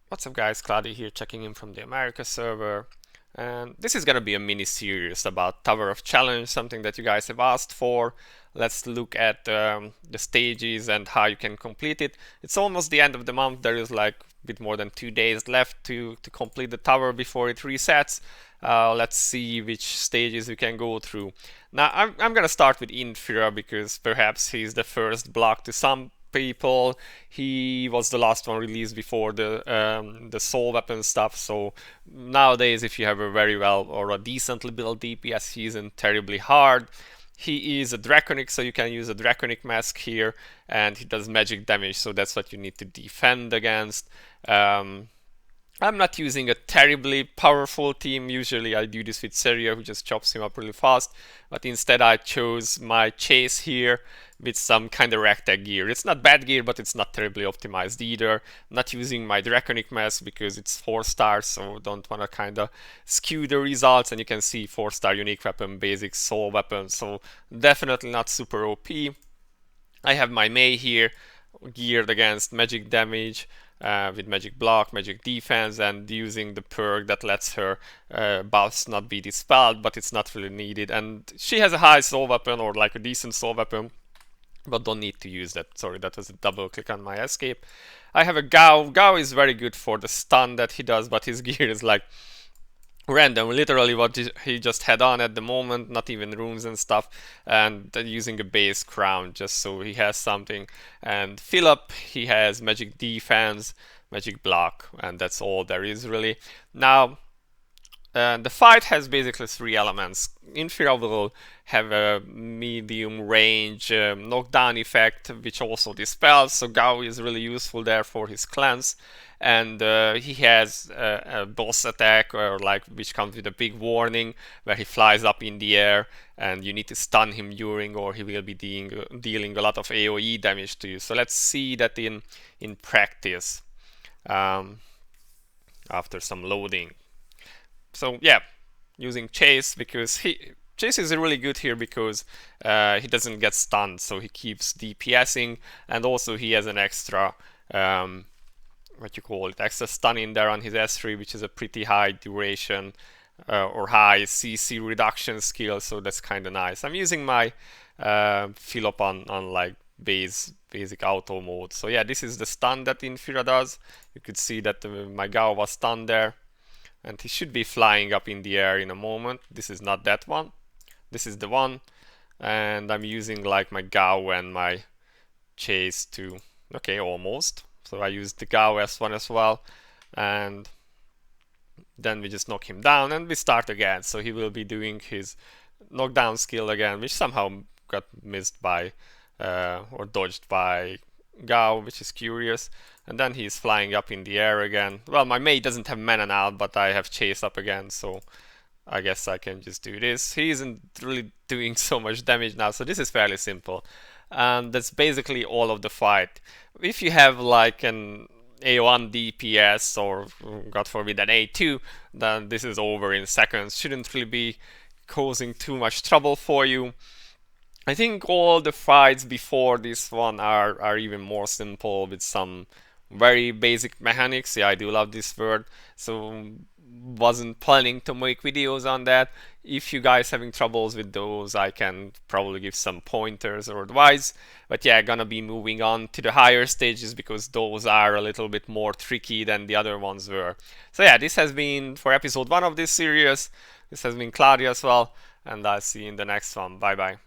What's up guys, Cloudie here checking in from the America server, and this is gonna be a mini series about Tower of Challenge, something that you guys have asked for. Let's look at the stages and how you can complete it. It's almost the end of the month. There is like a bit more than 2 days left to complete the tower before it resets. Let's see which stages we can go through. Now I'm gonna start with Infira because perhaps he's the first block to some people. He was the last one released before the soul weapon stuff. So nowadays, if you have a very well or a decently built DPS, he isn't terribly hard. He is a draconic, so you can use a draconic mask here, and he does magic damage. So that's what you need to defend against. I'm not using a terribly powerful team. Usually I do this with Seria, who just chops him up really fast. But instead I chose my chase here with some kind of ragtag gear. It's not bad gear, but it's not terribly optimized either. I'm not using my Draconic mask because it's 4 stars, so don't want to kind of skew the results. And you can see 4-star unique weapon, basic soul weapon, so definitely not super OP. I have my Mei here, geared against magic damage, with magic block, magic defense, and using the perk that lets her buffs not be dispelled, but it's not really needed. And she has a high soul weapon, or like a decent soul weapon, but don't need to use that. Sorry, that was a double click on my escape. I have a Gao. Gao is very good for the stun that he does, but his gear is like random, literally what he just had on at the moment, not even runes and stuff, and using a base crown just so he has something. And Philip, he has magic defense, magic block, and that's all there is really. Now the fight has basically 3 elements. Infira will have a medium range knockdown effect, which also dispels, so Gao is really useful there for his cleanse. And he has a boss attack, or like, which comes with a big warning, where he flies up in the air and you need to stun him during, or he will be dealing a lot of AoE damage to you. So let's see that in practice after some loading. So yeah, using Chase, because Chase is really good here because he doesn't get stunned, so he keeps DPSing, and also he has an extra what you call it, extra stun in there on his S3, which is a pretty high duration or high CC reduction skill, so that's kind of nice. I'm using my Philip on like basic auto mode. So yeah, this is the stun that Infira does. You could see that my Gao was stunned there, and he should be flying up in the air in a moment. This is not that one, this is the one, and I'm using like my Gao and my Chase to, okay, almost. So I used the Gao S1 as well, and then we just knock him down and we start again. So he will be doing his knockdown skill again, which somehow got missed by or dodged by Gao, which is curious. And then he's flying up in the air again. Well, my Mei doesn't have mana now, but I have Chase up again, so I guess I can just do this. He isn't really doing so much damage now, so this is fairly simple. And that's basically all of the fight. If you have like an A1 DPS, or God forbid an A2, then this is over in seconds. Shouldn't really be causing too much trouble for you. I think all the fights before this one are even more simple, with some very basic mechanics. Yeah, I do love this word, so wasn't planning to make videos on that. If you guys having troubles with those, I can probably give some pointers or advice. But yeah, gonna be moving on to the higher stages, because those are a little bit more tricky than the other ones were. So yeah, this has been for episode 1 of this series. This has been Cloudie as well, and I'll see you in the next one. Bye bye.